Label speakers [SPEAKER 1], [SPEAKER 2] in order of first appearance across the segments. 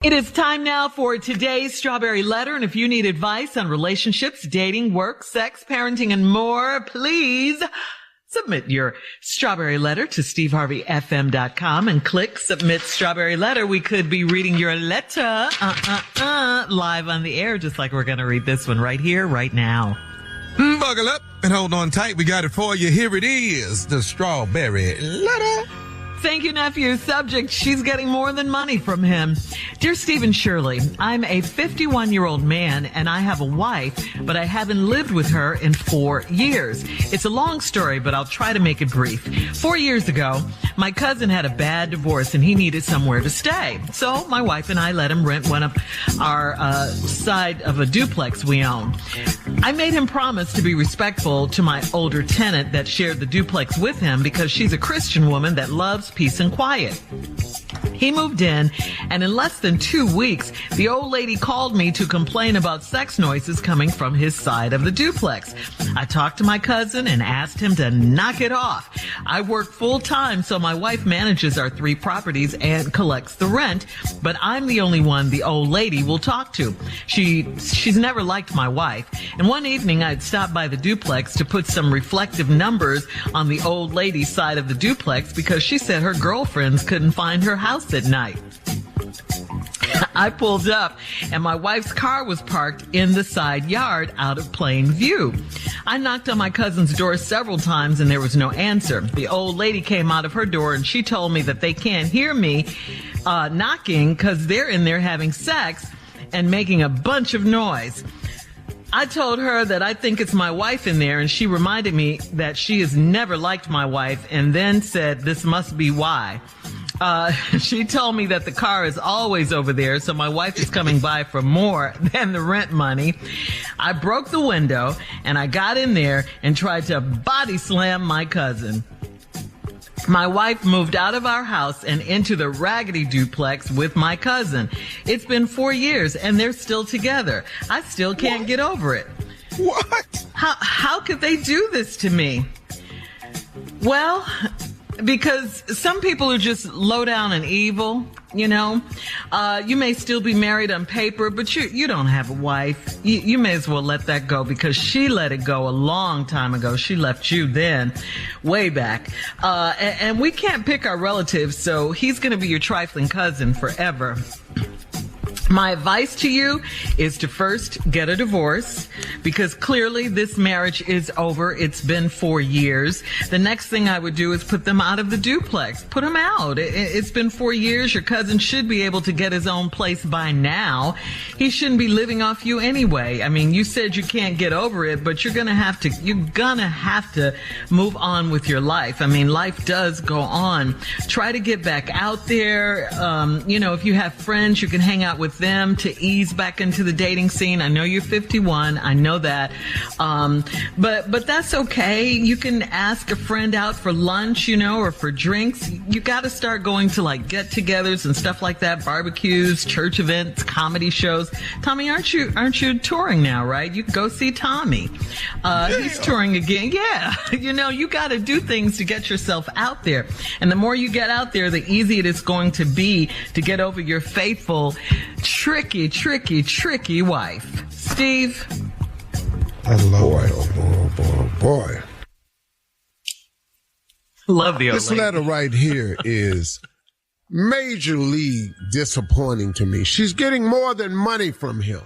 [SPEAKER 1] It is time now for today's Strawberry Letter, and if you need advice on relationships, dating, work, sex, parenting, and more, please submit your Strawberry Letter to steveharveyfm.com and click Submit Strawberry Letter. We could be reading your letter live on the air, just like we're going to read this one right here, right now.
[SPEAKER 2] Buckle up and hold on tight. We got it for you. Here it is, the Strawberry Letter.
[SPEAKER 1] Thank you, nephew. Subject, she's getting more than money from him. Dear Steve and Shirley, I'm a 51-year-old man and I have a wife, but I haven't lived with her in 4 years. It's a long story, but I'll try to make it brief. 4 years ago, my cousin had a bad divorce and he needed somewhere to stay. So my wife and I let him rent one of our side of a duplex we own. I made him promise to be respectful to my older tenant that shared the duplex with him because she's a Christian woman that loves peace and quiet. He moved in, and in less than 2 weeks, the old lady called me to complain about sex noises coming from his side of the duplex. I talked to my cousin and asked him to knock it off. I work full time, so my wife manages our 3 properties and collects the rent, but I'm the only one the old lady will talk to. She's never liked my wife, and one evening I'd stopped by the duplex to put some reflective numbers on the old lady's side of the duplex because she said her girlfriends couldn't find her house at night. I pulled up and my wife's car was parked in the side yard out of plain view. I knocked on my cousin's door several times and there was no answer. The old lady came out of her door and she told me that they can't hear me knocking because they're in there having sex and making a bunch of noise. I told her that I think it's my wife in there, and she reminded me that she has never liked my wife and then said this must be why. She told me that the car is always over there, so my wife is coming by for more than the rent money. I broke the window, and I got in there and tried to body slam my cousin. My wife moved out of our house and into the raggedy duplex with my cousin. It's been 4 years, and they're still together. I still can't get over it.
[SPEAKER 2] What?
[SPEAKER 1] How could they do this to me? Well, because some people are just low down and evil, you know. You may still be married on paper, but you don't have a wife. You may as well let that go because she let it go a long time ago. She left you then, way back. And we can't pick our relatives, so he's going to be your trifling cousin forever. My advice to you is to first get a divorce because clearly this marriage is over. It's been 4 years. The next thing I would do is put them out of the duplex. Put them out. It's been 4 years. Your cousin should be able to get his own place by now. He shouldn't be living off you anyway. I mean, you said you can't get over it, but you're gonna have to move on with your life. I mean, life does go on. Try to get back out there. If you have friends, you can hang out with them to ease back into the dating scene. I know you're 51. I know that. But that's okay. You can ask a friend out for lunch, or for drinks. You got to start going to like get-togethers and stuff like that, barbecues, church events, comedy shows. Tommy, aren't you touring now, right? You can go see Tommy. He's touring again. Yeah. You got to do things to get yourself out there. And the more you get out there, the easier it is going to be to get over your faithful, tricky wife. Steve?
[SPEAKER 2] I love boy.
[SPEAKER 1] Love the old
[SPEAKER 3] This
[SPEAKER 1] lady.
[SPEAKER 3] letter right here is majorly disappointing to me. She's getting more than money from him.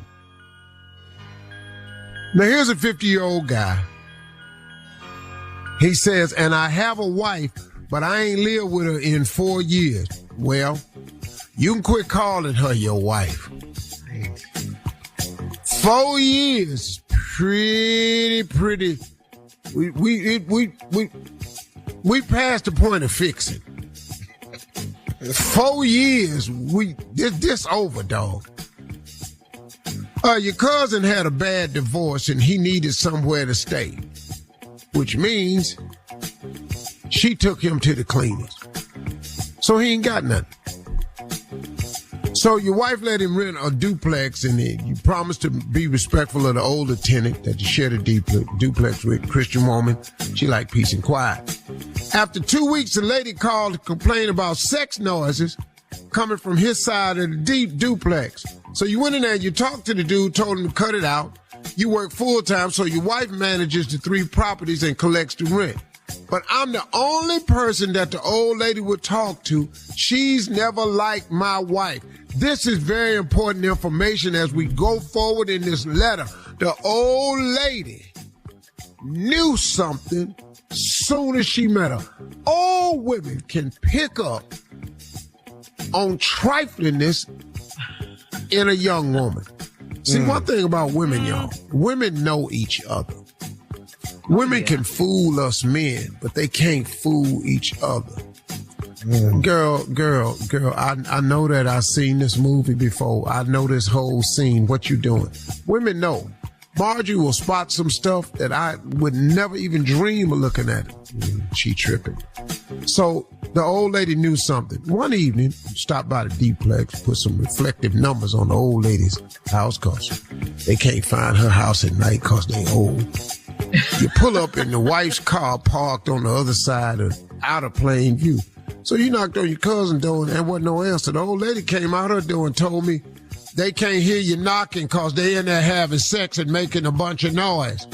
[SPEAKER 3] Now here's a 50-year-old guy. He says, and I have a wife, but I ain't lived with her in 4 years. Well, you can quit calling her your wife. 4 years, pretty. We passed the point of fixing. 4 years, this over, dog. Your cousin had a bad divorce and he needed somewhere to stay, which means she took him to the cleaners. So he ain't got nothing. So your wife let him rent a duplex, and you promised to be respectful of the older tenant that you shared a duplex with, Christian woman. She liked peace and quiet. After 2 weeks, the lady called to complain about sex noises coming from his side of the deep duplex. So you went in there and you talked to the dude, told him to cut it out. You work full time, so your wife manages the 3 properties and collects the rent. But I'm the only person that the old lady would talk to. She's never liked my wife. This is very important information as we go forward in this letter. The old lady knew something soon as she met her. Old women can pick up on triflingness in a young woman. See, one thing about women, y'all, women know each other. Women can fool us men, but they can't fool each other. Girl, I know that I've seen this movie before. I know this whole scene, what you doing. Women know. Margie will spot some stuff that I would never even dream of looking at. She tripping. So the old lady knew something. One evening, stopped by the duplex, put some reflective numbers on the old lady's house because they can't find her house at night because they old. You pull up in the wife's car parked on the other side of out of plain view. So you knocked on your cousin's door and there wasn't no answer. The old lady came out her door and told me they can't hear you knocking because they in there having sex and making a bunch of noise.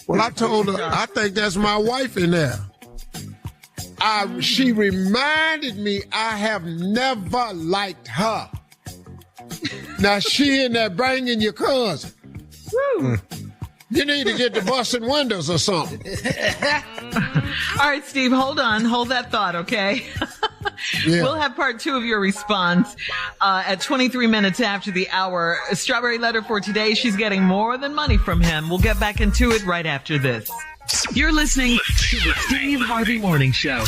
[SPEAKER 3] Well, I told her, I think that's my wife in there. She reminded me I have never liked her. Now she in there banging your cousin. Woo. You need to get the busting windows or something.
[SPEAKER 1] All right, Steve, hold on. Hold that thought, okay? Yeah. We'll have part 2 of your response at 23 minutes after the hour. A strawberry letter for today. She's getting more than money from him. We'll get back into it right after this. You're listening to the Steve Harvey Morning Show.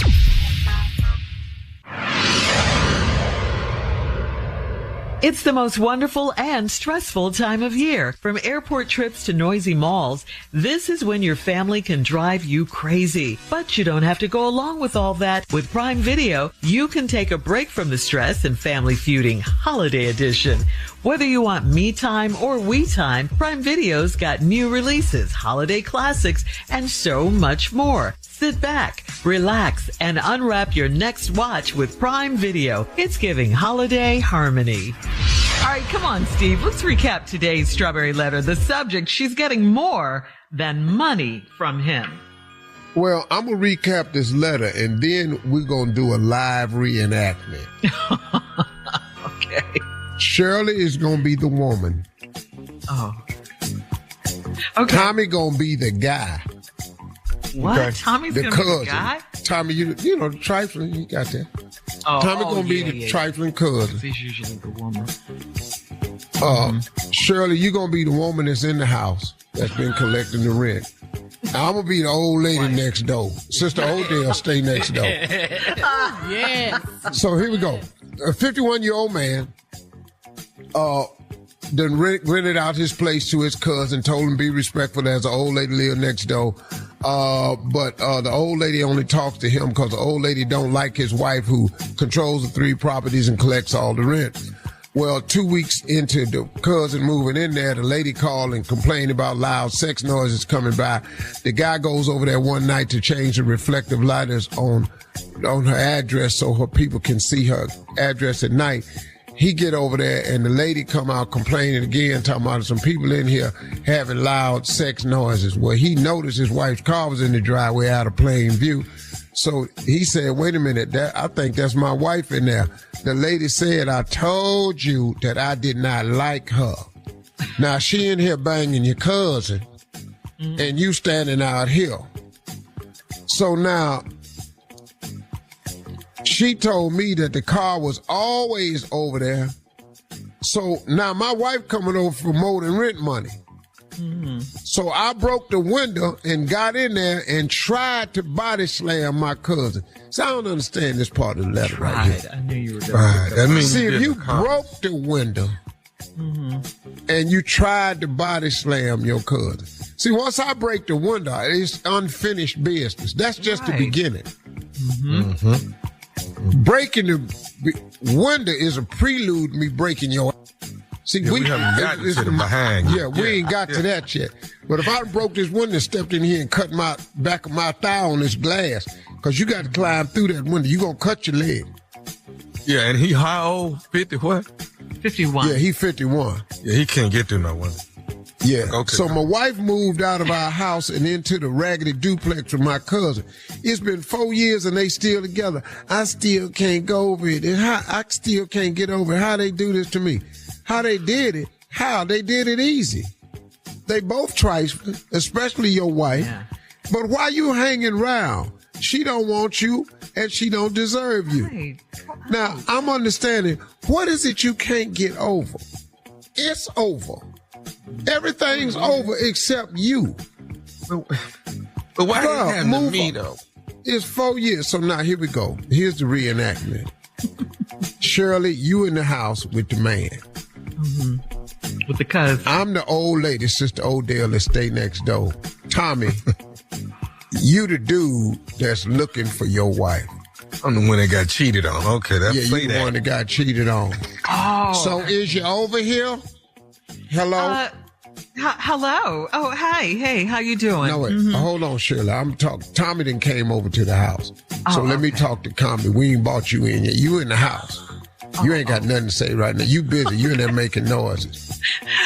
[SPEAKER 1] It's the most wonderful and stressful time of year. From airport trips to noisy malls, this is when your family can drive you crazy. But you don't have to go along with all that. With Prime Video, you can take a break from the stress and family feuding holiday edition. Whether you want me time or we time, Prime Video's got new releases, holiday classics, and so much more. Sit back, relax, and unwrap your next watch with Prime Video. It's giving holiday harmony. All right, come on, Steve. Let's recap today's strawberry letter. The subject, she's getting more than money from him.
[SPEAKER 3] Well, I'm going to recap this letter, and then we're going to do a live reenactment.
[SPEAKER 1] Okay.
[SPEAKER 3] Shirley is going to be the woman.
[SPEAKER 1] Oh. Okay.
[SPEAKER 3] Tommy going to be the guy.
[SPEAKER 1] What?
[SPEAKER 3] Okay.
[SPEAKER 1] Tommy's going to be the guy?
[SPEAKER 3] Tommy, you know, the trifling, you got that.
[SPEAKER 1] Oh,
[SPEAKER 3] Tommy going to be the trifling cousin.
[SPEAKER 1] He's usually the woman.
[SPEAKER 3] Shirley, you going to be the woman that's in the house that's been collecting the rent. I'm going to be the old lady next door. Sister Odell stay next door.
[SPEAKER 4] Yes.
[SPEAKER 3] So here we go. A 51-year-old man then rented out his place to his cousin, told him be respectful. There's an old lady live next door. But the old lady only talks to him because the old lady don't like his wife who controls the 3 properties and collects all the rent. Well, 2 weeks into the cousin moving in there, the lady called and complained about loud sex noises coming by. The guy goes over there one night to change the reflective lighters on her address so her people can see her address at night. He get over there and the lady come out complaining again, talking about some people in here having loud sex noises. Well, he noticed his wife's car was in the driveway out of plain view. So he said, wait a minute, I think that's my wife in there. The lady said, I told you that I did not like her. Now she in here banging your cousin and you standing out here. So now she told me that the car was always over there. So now my wife coming over for more than rent money. Mm-hmm. So I broke the window and got in there and tried to body slam my cousin. So I don't understand this part of the letter right here.
[SPEAKER 1] I knew you were going
[SPEAKER 3] that means see, if you broke the window and you tried to body slam your cousin. See, once I break the window, it's unfinished business. That's just the beginning. Breaking the window is a prelude to me breaking your. See,
[SPEAKER 2] we haven't gotten to the behind.
[SPEAKER 3] Yeah, we ain't got to that yet. But if I broke this window and stepped in here and cut my back of my thigh on this glass, because you got to climb through that window, you going to cut your leg.
[SPEAKER 2] Yeah, and he how old? 50 what?
[SPEAKER 1] 51.
[SPEAKER 3] Yeah, he 51.
[SPEAKER 2] Yeah, he can't get to no women.
[SPEAKER 3] Yeah.
[SPEAKER 2] Okay.
[SPEAKER 3] So my wife moved out of our house and into the raggedy duplex with my cousin. It's been 4 years and they still together. I still can't go over it. And I still can't get over it. How they do this to me? How they did it? How? They did it easy. They both trifling, especially your wife.
[SPEAKER 1] Yeah.
[SPEAKER 3] But why you hanging around? She don't want you and she don't deserve you.
[SPEAKER 1] Right.
[SPEAKER 3] Now, I'm understanding, what is it you can't get over? It's over. Everything's over except you.
[SPEAKER 2] But why
[SPEAKER 3] Girl,
[SPEAKER 2] you having
[SPEAKER 3] move
[SPEAKER 2] me
[SPEAKER 3] on.
[SPEAKER 2] though?
[SPEAKER 3] It's 4 years. So now here we go. Here's the reenactment. Shirley, you in the house with the man.
[SPEAKER 1] With the cousin.
[SPEAKER 3] I'm the old lady, Sister Odell, that stay next door. Tommy, you the dude that's looking for your wife.
[SPEAKER 2] I'm the one that got cheated on. Okay, that's
[SPEAKER 3] Yeah,
[SPEAKER 2] say
[SPEAKER 3] you the
[SPEAKER 2] that.
[SPEAKER 3] one that got cheated on.
[SPEAKER 1] Oh.
[SPEAKER 3] So is you over here? Hello?
[SPEAKER 1] Hello. Oh, hi. Hey, how you doing?
[SPEAKER 3] No, wait. Hold on, Shirley. I'm talking. Tommy done came over to the house. So let me talk to Tommy. We ain't bought you in yet. You in the house. You ain't got nothing to say right now. You busy. You in there making noises.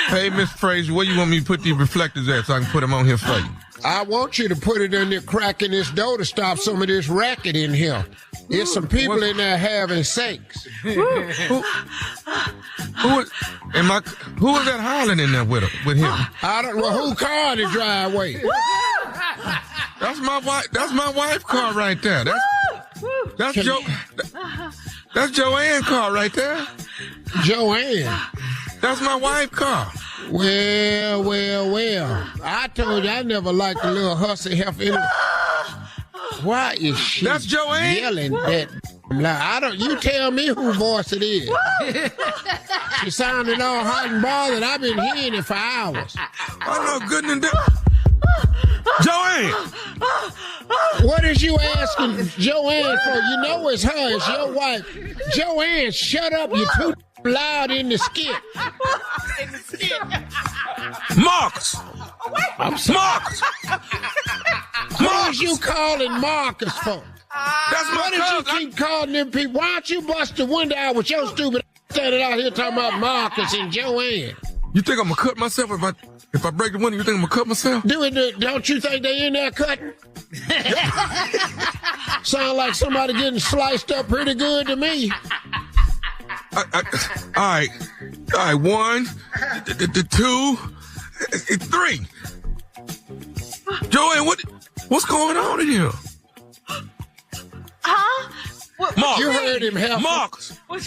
[SPEAKER 2] Hey, Miss Frazier, where you want me to put these reflectors at so I can put them on here for you?
[SPEAKER 3] I want you to put it in there cracking this door to stop some of this racket in here. There's some people in there having sex.
[SPEAKER 2] Who is that hollering in there with him?
[SPEAKER 3] I don't know who car in the driveway.
[SPEAKER 2] That's my wife. That's my wife's car right there. That's That's Joanne's car right there.
[SPEAKER 3] Joanne.
[SPEAKER 2] That's my wife's car.
[SPEAKER 3] Well. I told you I never liked the little hussy heifer. Why is she
[SPEAKER 2] That's Joanne?
[SPEAKER 3] yelling that loud? You tell me whose voice it is. She sounded all hot and bothered. I've been hearing it for hours.
[SPEAKER 2] I know good and Joanne!
[SPEAKER 3] What is you asking Joanne for? You know it's her. It's your wife. Joanne, shut up. You're too loud in the skit.
[SPEAKER 2] Marcus! Marcus!
[SPEAKER 3] What is you calling Marcus for?
[SPEAKER 2] That's my
[SPEAKER 3] What did you
[SPEAKER 2] cousin.
[SPEAKER 3] keep calling them people? Why don't you bust the window out with your stupid standing out here talking about Marcus and Joanne?
[SPEAKER 2] You think I'm gonna cut myself if I break the window? You think I'm gonna cut myself?
[SPEAKER 3] Don't you think they in there cutting? Sound like somebody getting sliced up pretty good to me.
[SPEAKER 2] All right. 1, 2, 3. Joanne, what's going on in here?
[SPEAKER 1] Huh? What,
[SPEAKER 2] Marcus.
[SPEAKER 3] You heard him, Heifer.
[SPEAKER 2] Marcus. I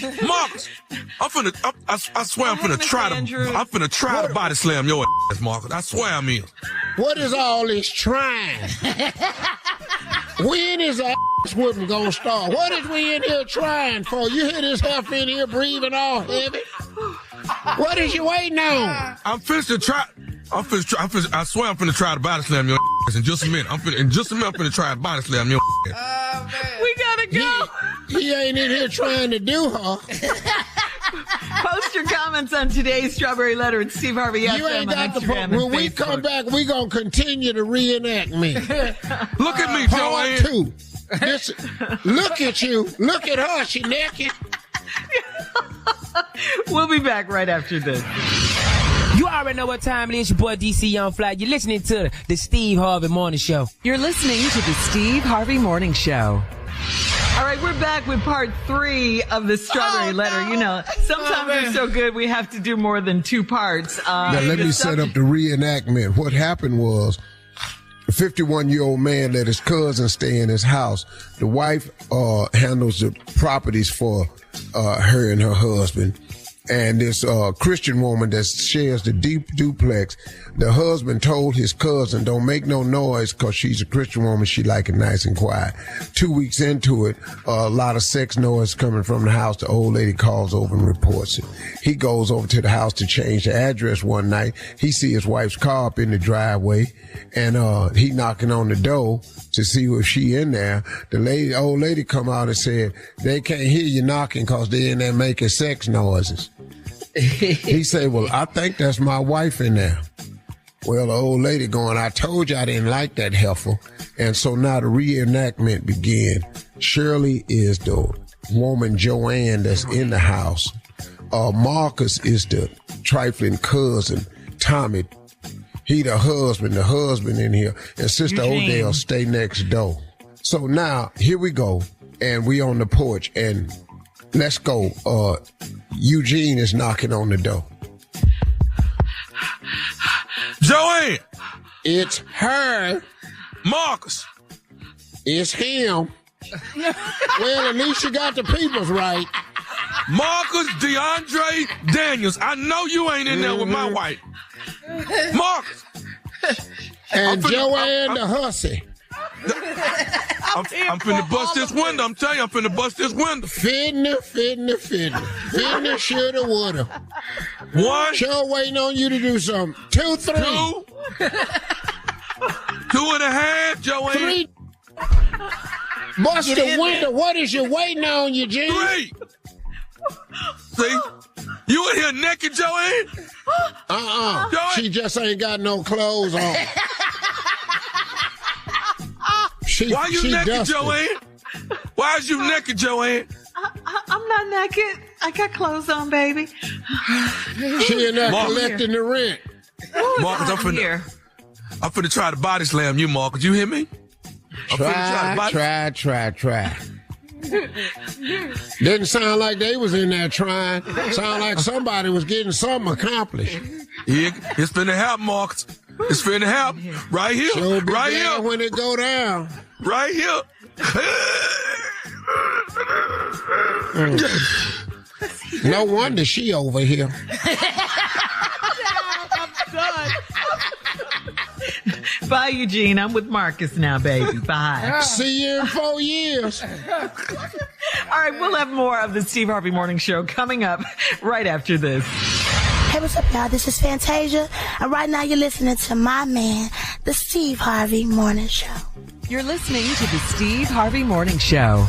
[SPEAKER 2] swear I'm finna try to body slam your ass, Marcus. I swear I'm in.
[SPEAKER 3] What is all this trying? When is the ass whooping gonna start? What is we in here trying for? You hear this heifer in here breathing all heavy? What is you waiting on?
[SPEAKER 2] I swear I'm finna try to body slam your ass in just a minute. I'm finna try to body slam your ass.
[SPEAKER 1] we gotta go.
[SPEAKER 3] He ain't in here trying to do her.
[SPEAKER 1] Post your comments on today's Strawberry Letter at Steve Harvey
[SPEAKER 3] You
[SPEAKER 1] FM
[SPEAKER 3] ain't got
[SPEAKER 1] on
[SPEAKER 3] the
[SPEAKER 1] Instagram
[SPEAKER 3] When
[SPEAKER 1] and
[SPEAKER 3] we
[SPEAKER 1] Facebook.
[SPEAKER 3] come back, we gonna continue to reenact me.
[SPEAKER 2] Look at me,
[SPEAKER 3] Part
[SPEAKER 2] Joanne.
[SPEAKER 3] 2. Look at you. Look at her. She naked.
[SPEAKER 1] We'll be back right after this.
[SPEAKER 4] You already know what time it is. Your boy DC Young Fly. You're listening to the Steve Harvey Morning Show.
[SPEAKER 1] You're listening to the Steve Harvey Morning Show. All right, we're back with part 3 of the Strawberry Letter. You know, sometimes they're so good we have to do more than 2 parts.
[SPEAKER 3] Now, let me set up the reenactment. What happened was a 51-year-old man let his cousin stay in his house. The wife handles the properties for her and her husband. And this Christian woman that shares the deep duplex, the husband told his cousin, don't make no noise because she's a Christian woman. She like it nice and quiet. 2 weeks into it, a lot of sex noise coming from the house. The old lady calls over and reports it. He goes over to the house to change the address one night. He see his wife's car up in the driveway, and he knocking on the door to see if she in there. The old lady come out and said, they can't hear you knocking because they in there making sex noises. He said, well, I think that's my wife in there. Well, the old lady going, I told you I didn't like that heifer. And so now the reenactment began. Shirley is the woman, Joanne, that's in the house. Marcus is the trifling cousin. Tommy, he the husband in here. And Sister
[SPEAKER 1] Eugene.
[SPEAKER 3] Odell stay next door. So now, here we go. And we on the porch. And let's go. Eugene is knocking on the door.
[SPEAKER 2] Joanne.
[SPEAKER 3] It's her.
[SPEAKER 2] Marcus.
[SPEAKER 3] It's him. Well, at least you got the peoples right.
[SPEAKER 2] Marcus DeAndre Daniels. I know you ain't in there with my wife. Marcus.
[SPEAKER 3] And Joanne the hussy.
[SPEAKER 2] I'm finna bust this window. I'm telling you, I'm finna bust this window.
[SPEAKER 3] Fitna. Fitna, shoulda, woulda.
[SPEAKER 2] One.
[SPEAKER 3] Sure waiting on you to do something. 2, 3.
[SPEAKER 2] 2. 2.5, Joanne.
[SPEAKER 3] 3. Bust the window. What is you waiting on, Eugene?
[SPEAKER 2] 3. See? You in here naked, Joanne?
[SPEAKER 3] Joanne? She just ain't got no clothes on.
[SPEAKER 2] Why you naked,
[SPEAKER 3] dusted.
[SPEAKER 2] Joanne? Why is you naked, Joanne?
[SPEAKER 1] I'm not naked. I got clothes on, baby.
[SPEAKER 3] She in there
[SPEAKER 2] Mark,
[SPEAKER 3] collecting the rent.
[SPEAKER 2] Marcus, I'm finna try to body slam you, Marcus. You hear me?
[SPEAKER 3] Try. Didn't sound like they was in there trying. Sound like somebody was getting something accomplished.
[SPEAKER 2] Yeah, it's finna happen, Marcus. It's finna happen. Right here.
[SPEAKER 3] Sure be
[SPEAKER 2] right
[SPEAKER 3] glad
[SPEAKER 2] here.
[SPEAKER 3] when it go down.
[SPEAKER 2] Right here.
[SPEAKER 3] No wonder she over here.
[SPEAKER 1] Bye, Eugene. I'm with Marcus now, baby. Bye.
[SPEAKER 3] See you in 4 years.
[SPEAKER 1] All right, we'll have more of the Steve Harvey Morning Show coming up right after this.
[SPEAKER 5] Hey, what's up, y'all? This is Fantasia, and right now you're listening to my man, the Steve Harvey Morning Show.
[SPEAKER 1] You're listening to the Steve Harvey Morning Show.